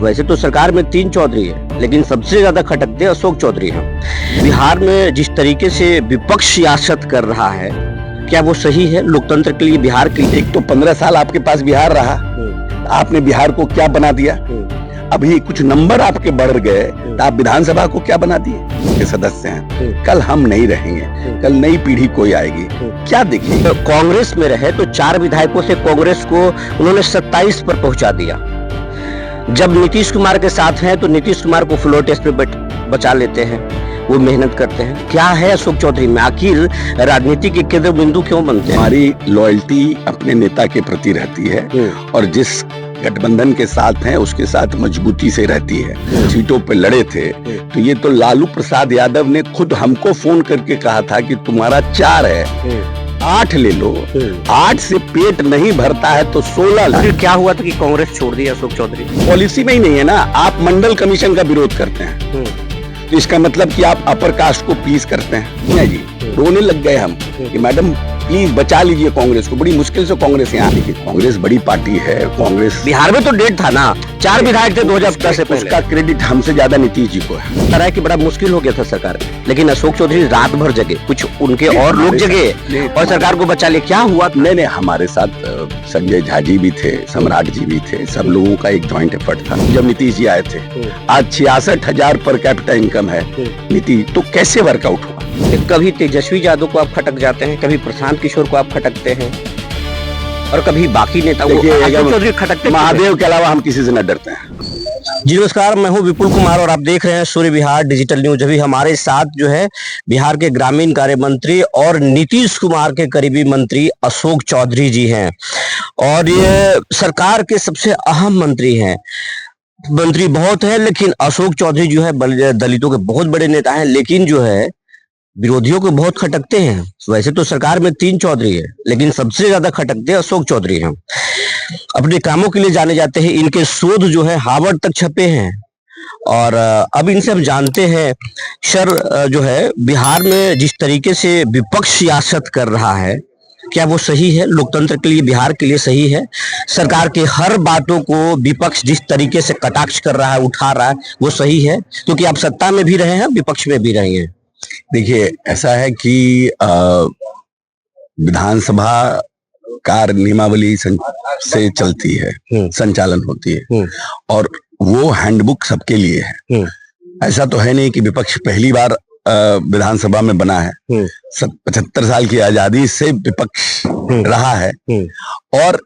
वैसे तो सरकार में 3 चौधरी है, लेकिन सबसे ज्यादा खटकते अशोक चौधरी हैं। बिहार में जिस तरीके से विपक्ष सियासत कर रहा है, क्या वो सही है लोकतंत्र के लिए, बिहार के लिए? एक तो 15 साल आपके पास बिहार रहा, आपने बिहार को क्या बना दिया? अभी कुछ नंबर आपके बढ़ गए तो आप विधानसभा को क्या बना दिए? के सदस्य हैं, कल हम नहीं रहेंगे, कल नई पीढ़ी कोई आएगी, क्या देखेंगे? तो कांग्रेस में रहे तो 4 विधायकों से कांग्रेस को उन्होंने 27 पर पहुंचा दिया। जब नीतीश कुमार के साथ हैं तो नीतीश कुमार को फ्लोर टेस्ट पे बचा लेते हैं, वो मेहनत करते हैं। क्या है अशोक चौधरी में, आखिर राजनीति के केंद्र बिंदु क्यों बनते हैं? हमारी लॉयल्टी अपने नेता के प्रति रहती है और जिस गठबंधन के साथ हैं उसके साथ मजबूती से रहती है। सीटों पे लड़े थे तो ये तो लालू प्रसाद यादव ने खुद हमको फोन करके कहा था कि तुम्हारा 4 है, 8 ले लो, 8 से पेट नहीं भरता है तो 16 ला। फिर क्या हुआ था कि कांग्रेस छोड़ दिया अशोक चौधरी? पॉलिसी में ही नहीं है ना, आप मंडल कमीशन का विरोध करते हैं तो इसका मतलब कि आप अपर कास्ट को प्लीज करते हैं। नहीं जी, रोने लग गए हम कि मैडम प्लीज बचा लीजिए कांग्रेस को। बड़ी मुश्किल से कांग्रेस यहाँ आई। कांग्रेस बड़ी पार्टी है, कांग्रेस बिहार में तो डेट था ना, 4 विधायक थे 2017 से पहले। उसका क्रेडिट हमसे ज्यादा नीतीश जी को है। तरह की बड़ा मुश्किल हो गया था सरकार में, लेकिन अशोक चौधरी रात भर जगे, कुछ उनके और लोग जगे और सरकार को बचा लिया। क्या हुआ? नहीं, हमारे साथ संजय झा जी भी थे, सम्राट जी भी थे, सब लोगों का एक जॉइंट एफर्ट था जब नीतीश जी आए थे। आज 66,000 पर कैपिटा इनकम है नीतीश, तो कैसे वर्कआउट हुआ? कभी तेजस्वी यादव को आप खटक जाते हैं, कभी प्रशांत किशोर को आप खटकते हैं और कभी बाकी नेताओं को खटकते। महादेव के अलावा हम किसी से न डरते हैं। जी नमस्कार, मैं हूं विपुल कुमार और आप देख रहे हैं सूर्य विहार डिजिटल न्यूज। अभी हमारे साथ जो है बिहार के ग्रामीण कार्य मंत्री और नीतीश कुमार के करीबी मंत्री अशोक चौधरी जी हैं और ये सरकार के सबसे अहम मंत्री हैं। मंत्री बहुत है, लेकिन अशोक चौधरी जो है दलितों के बहुत बड़े नेता हैं, लेकिन जो है विरोधियों को बहुत खटकते हैं। वैसे तो सरकार में 3 चौधरी है, लेकिन सबसे ज्यादा खटकते अशोक चौधरी हैं। अपने कामों के लिए जाने जाते हैं, इनके शोध जो है हार्वर्ड तक छपे हैं और अब इनसे हम जानते हैं सर जो है बिहार में जिस तरीके से विपक्ष सियासत कर रहा है, क्या वो सही है लोकतंत्र के लिए, बिहार के लिए सही है? सरकार के हर बातों को विपक्ष जिस तरीके से कटाक्ष कर रहा है, उठा रहा है, वो सही है? क्योंकि आप सत्ता में भी रहे हैं, विपक्ष में भी रहे हैं। देखिए, ऐसा है कि विधानसभा कार्य नियमावली से चलती है, संचालन होती है और वो हैंडबुक सबके लिए है। ऐसा तो है नहीं कि विपक्ष पहली बार विधानसभा में बना है। 75 साल की आजादी से विपक्ष रहा है और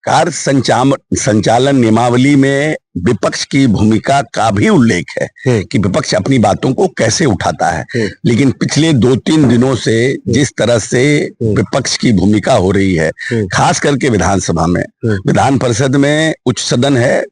कार्य संचालन नियमावली में विपक्ष की भूमिका का भी उल्लेख है कि विपक्ष अपनी बातों को कैसे उठाता है। लेकिन पिछले 2-3 दिनों से जिस तरह से विपक्ष की भूमिका हो रही है, खास करके विधानसभा में, विधान परिषद में उच्च सदन है,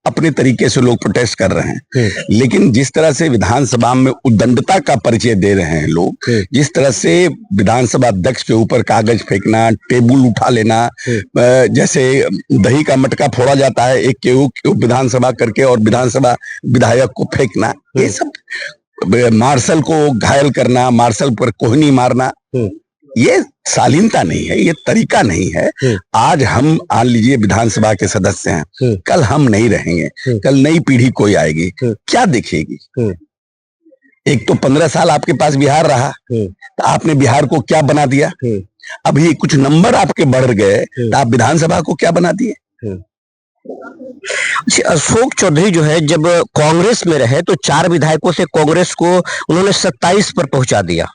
अपने तरीके से लोग प्रोटेस्ट कर रहे हैं, लेकिन जिस तरह से विधानसभा में उद्दंडता का परिचय दे रहे हैं लोग, जिस तरह से विधानसभा अध्यक्ष के ऊपर कागज फेंकना, टेबल उठा लेना, जैसे दही का मटका फोड़ा जाता है एक के विधानसभा करके और विधानसभा विधायक को फेंकना, ये सब मार्शल को घायल करना, मार्शल पर कोहनी मारना, ये शालीनता नहीं है, ये तरीका नहीं है। आज हम मान लीजिए विधानसभा के सदस्य हैं, कल हम नहीं रहेंगे, कल नई पीढ़ी कोई आएगी, क्या देखेगी? एक तो 15 साल आपके पास बिहार रहा तो आपने बिहार को क्या बना दिया? अभी कुछ नंबर आपके बढ़ गए तो आप विधानसभा को क्या बना दिए? अशोक चौधरी जो है जब कांग्रेस में रहे तो 4 विधायकों से कांग्रेस को उन्होंने 27 पर पहुंचा दिया।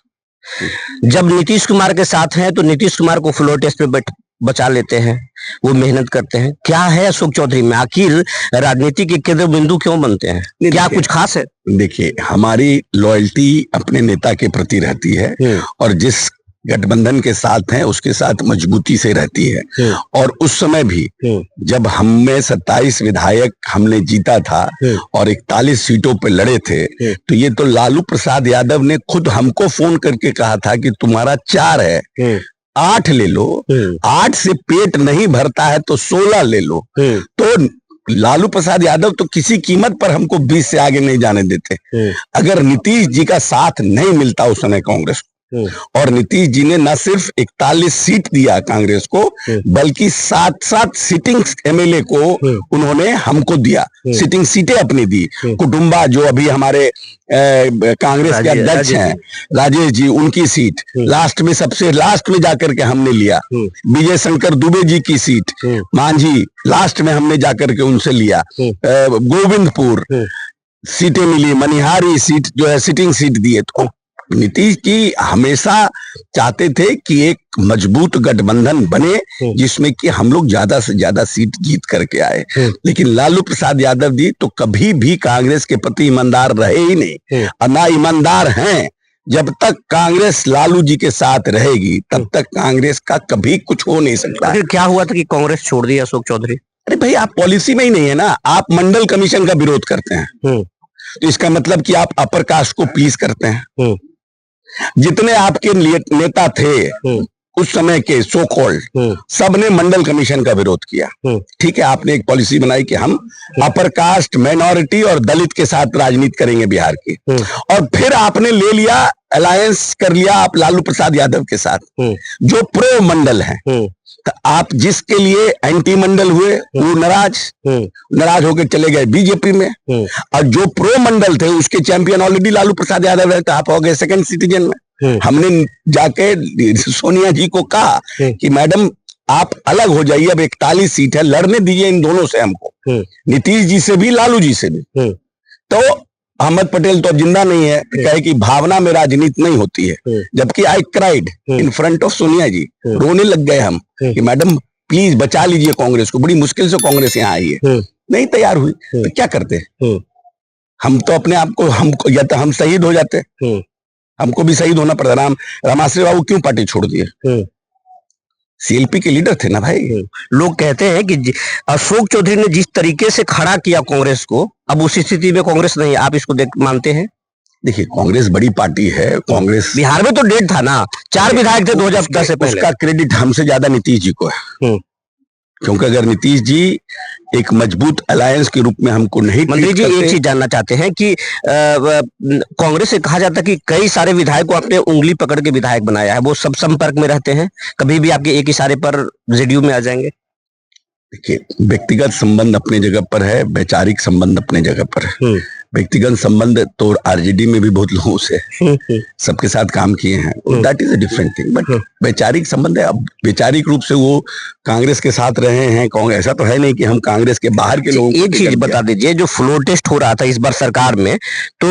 जब नीतीश कुमार के साथ हैं तो नीतीश कुमार को फ्लोर टेस्ट पे बचा लेते हैं, वो मेहनत करते हैं। क्या है अशोक चौधरी में, आखिर राजनीति के केंद्र बिंदु क्यों बनते हैं? क्या कुछ खास है? देखिए, हमारी लॉयल्टी अपने नेता के प्रति रहती है और जिस गठबंधन के साथ हैं उसके साथ मजबूती से रहती है। और उस समय भी जब हमें 27 विधायक हमने जीता था और 41 सीटों पे लड़े थे, तो ये तो लालू प्रसाद यादव ने खुद हमको फोन करके कहा था कि तुम्हारा 4 है, 8 ले लो, 8 से पेट नहीं भरता है तो 16 ले लो। तो लालू प्रसाद यादव तो किसी कीमत पर हमको 20 से आगे नहीं जाने देते। अगर नीतीश जी का साथ नहीं मिलता उस समय कांग्रेस को, और नीतीश जी ने न सिर्फ 41 सीट दिया कांग्रेस को, बल्कि 7-7 सिटिंग एमएलए को उन्होंने हमको दिया, सिटिंग सीटें अपनी दी। कुटुंबा जो अभी हमारे कांग्रेस के अध्यक्ष हैं, राजेश जी, उनकी सीट लास्ट में, सबसे लास्ट में जाकर के हमने लिया। विजय शंकर दुबे जी की सीट मांझी लास्ट में हमने जाकर के उनसे लिया। गोविंदपुर सीटें मिली, मनिहारी सीट जो है सिटिंग सीट दिए। तो नीतीश जी हमेशा चाहते थे कि एक मजबूत गठबंधन बने जिसमें कि हम लोग ज्यादा से ज्यादा सीट जीत करके आए। लेकिन लालू प्रसाद यादव जी तो कभी भी कांग्रेस के प्रति ईमानदार रहे ही नहीं, और ना ईमानदार हैं। जब तक कांग्रेस लालू जी के साथ रहेगी तब तक कांग्रेस का कभी कुछ हो नहीं सकता। फिर क्या हुआ था कि कांग्रेस छोड़ दी अशोक चौधरी? अरे भाई, आप पॉलिसी में ही नहीं है ना, आप मंडल कमीशन का विरोध करते हैं, तो इसका मतलब कि आप अपर कास्ट को प्लीज करते हैं। जितने आपके नेता थे उस समय के सो कॉल्ड, सबने मंडल कमीशन का विरोध किया। ठीक है, आपने एक पॉलिसी बनाई कि हम अपर कास्ट, माइनॉरिटी और दलित के साथ राजनीति करेंगे बिहार की, और फिर आपने ले लिया, अलायंस कर लिया आप लालू प्रसाद यादव के साथ जो प्रो मंडल है। तो आप जिसके लिए एंटी मंडल हुए वो नाराज होकर चले गए बीजेपी में, और जो प्रो मंडल थे उसके चैंपियन ऑलरेडी लालू प्रसाद यादव है, तो आप हो गए सेकंड सिटीजन में। हमने जाके सोनिया जी को कहा कि मैडम आप अलग हो जाइए, अब 41 सीट है, लड़ने दीजिए इन दोनों से हमको, नीतीश जी से भी लालू जी से भी। तो अहमद पटेल तो अब जिंदा नहीं है, कहे कि भावना में राजनीति नहीं होती है, जबकि I cried in front of Sonia ji, रोने लग गए हम कि मैडम प्लीज बचा लीजिए कांग्रेस को, बड़ी मुश्किल से कांग्रेस यहाँ आई है, नहीं तैयार हुई। तो क्या करते, हम तो अपने आप को, हमको या तो हम शहीद हो जाते, हमको भी शहीद होना पड़ता। रामाश्री बाबू क्यों पार्टी छोड़ दिए? सीएलपी के लीडर थे ना भाई। लोग कहते हैं कि अशोक चौधरी ने जिस तरीके से खड़ा किया कांग्रेस को, अब उसी स्थिति में कांग्रेस नहीं, आप इसको मानते हैं? देखिए, कांग्रेस बड़ी पार्टी है, कांग्रेस बिहार में तो डेढ़ था ना, 4 विधायक थे 2010 से पहले। उसका क्रेडिट हमसे ज्यादा नीतीश जी को है, क्योंकि अगर नीतीश जी एक मजबूत अलायंस के रूप में हमको नहीं, मंत्री जी एक चीज जानना चाहते हैं कि कांग्रेस से कहा जाता है कि कई सारे विधायक को आपने उंगली पकड़ के विधायक बनाया है, वो सब संपर्क में रहते हैं, कभी भी आपके एक इशारे पर जेडीयू में आ जाएंगे? देखिए, व्यक्तिगत संबंध अपने जगह पर है, वैचारिक संबंध अपने जगह पर है। व्यक्तिगत संबंध तो आरजेडी में भी बहुत लोगों से सबके साथ काम किए हैं, that is a different thing, but वैचारिक संबंध है। अब वैचारिक रूप से वो कांग्रेस के साथ रहे हैं, ऐसा तो है नहीं कि हम कांग्रेस के बाहर के लोगों। एक चीज बता दीजिए, जो फ्लोर टेस्ट हो रहा था इस बार सरकार में, तो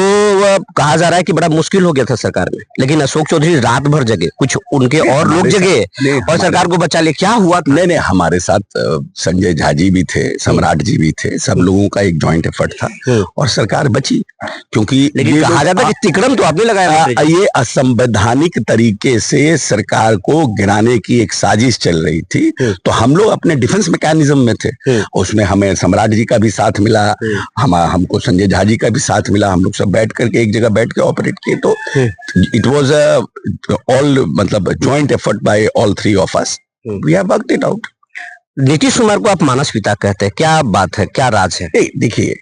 कहा जा रहा है कि बड़ा मुश्किल हो गया था सरकार में, लेकिन अशोक चौधरी रात भर जगे, कुछ उनके और लोग जगे और सरकार को बचा ले, क्या हुआ? नहीं, हमारे साथ संजय झा जी भी थे, सम्राट जी भी थे, सब लोगों का एक जॉइंट एफर्ट था और सरकार बची। क्योंकि लेकिन कहा जाता है कि तिकड़म तो आपने लगाया, ये असंवैधानिक तरीके से सरकार को गिराने की एक साजिश चल रही थी, तो हम लोग अपने डिफेंस मैकेनिज्म में थे। उसमें हमें सम्राट जी का भी साथ मिला, हमको संजय झा जी का भी साथ मिला, हम लोग सब बैठ करके एक जगह बैठ के ऑपरेट किए। तो इट वाज ऑल मतलब joint effort by all 3 of us, we have worked it out. Nitish Kumar को आप मानस पिता कहते हैं, क्या बात है, क्या राज है? देखिए,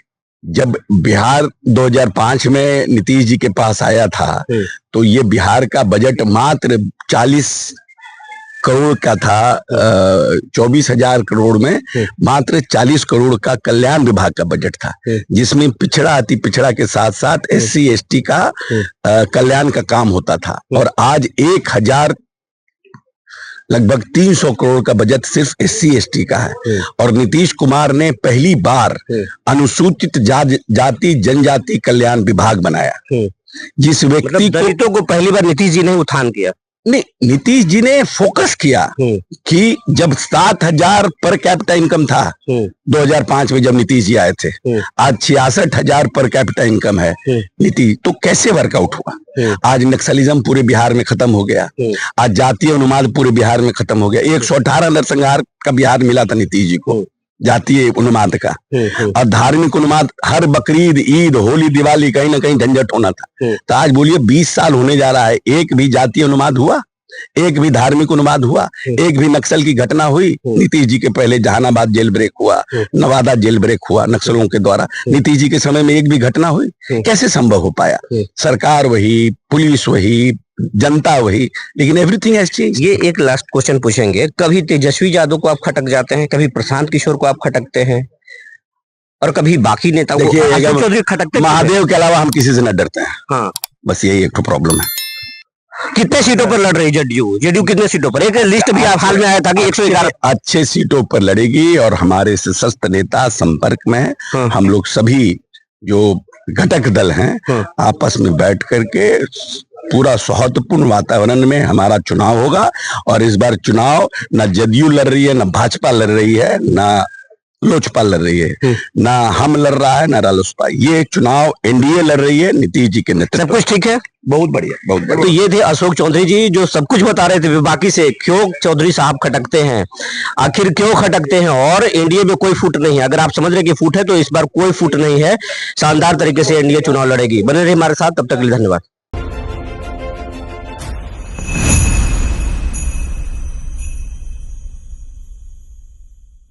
जब बिहार 2005 में नीतीश जी के पास आया था तो ये बिहार का बजट मात्र 40 करोड़ का था, 24,000 करोड़ में मात्र 40 करोड़ का कल्याण विभाग का बजट था, जिसमें पिछड़ा अति पिछड़ा के साथ साथ SC ST का कल्याण का काम होता था। और आज 1000 लगभग 300 करोड़ का बजट सिर्फ SC ST का है। और नीतीश कुमार ने पहली बार अनुसूचित जाति जनजाति कल्याण विभाग बनाया, जिस व्यक्ति दलितों को पहली बार नीतीश जी ने उत्थान किया। नहीं, नीतीश जी ने फोकस किया कि जब 7,000 पर कैपिटा इनकम था 2005 में जब नीतीश जी आए थे, आज 66,000 पर कैपिटा इनकम है नीतीश, तो कैसे वर्कआउट हुआ? आज नक्सलिज्म पूरे बिहार में खत्म हो गया, आज जातीय अनुवाद पूरे बिहार में खत्म हो गया, 118 नरसंहार का बिहार मिला था नीतीश जी को, जातीय उन्माद का। और धार्मिक उन्माद, हर बकरीद, ईद, होली, दिवाली कहीं ना कहीं झंझट होना था। तो आज बोलिए 20 साल होने जा रहा है, एक भी जातीय उन्माद हुआ? एक भी धार्मिक उन्माद हुआ, एक भी नक्सल की घटना हुई। नीतीश जी के पहले जहानाबाद जेल ब्रेक हुआ, नवादा जेल ब्रेक हुआ नक्सलों के द्वारा, नीतीश जी के समय में एक भी घटना हुई? कैसे संभव हो पाया? सरकार वही, पुलिस वही, जनता वही, लेकिन एवरीथिंग हैज चेंज। ये एक लास्ट क्वेश्चन पूछेंगे, कभी तेजस्वी यादव को आप खटक जाते हैं, कभी प्रशांत किशोर को आप खटकते हैं, और कभी बाकी नेताओं को अशोक चौधरी खटकते? महादेव के अलावा हम किसी से न डरते हैं। हाँ, बस यही एक तो प्रॉब्लम है। कितने सीटों पर लड़ रही जेडीयू? जेडीयू कितने सीटों पर? एक लिस्ट भी आप हाल में आया था कि 111 अच्छे सीटों पर लड़ेगी, और हमारे सशस्त्र नेता संपर्क में हैं। हाँ। हम लोग सभी जो घटक दल हैं, हाँ। आपस में बैठ करके पूरा सौहार्दपूर्ण वातावरण में हमारा चुनाव होगा। और इस बार चुनाव न जदयू लड़ रही है, न भाजपा लड़ रही है, न लोजपा लड़ रही है, ना हम लड़ रहा है, ना रालोसपा। ये चुनाव एनडीए लड़ रही है, नीतीश जी के नेतृत्व। सब कुछ ठीक है, बहुत बढ़िया, बहुत बढ़िया। तो ये थे अशोक चौधरी जी, जो सब कुछ बता रहे थे बाकी से क्यों चौधरी साहब खटकते हैं, आखिर क्यों खटकते हैं, और एनडीए में कोई फूट नहीं है। अगर आप समझ रहे कि फूट है तो इस बार कोई फूट नहीं है, शानदार तरीके से एनडीए चुनाव लड़ेगी। बने रहिए हमारे साथ, तब तक के लिए धन्यवाद।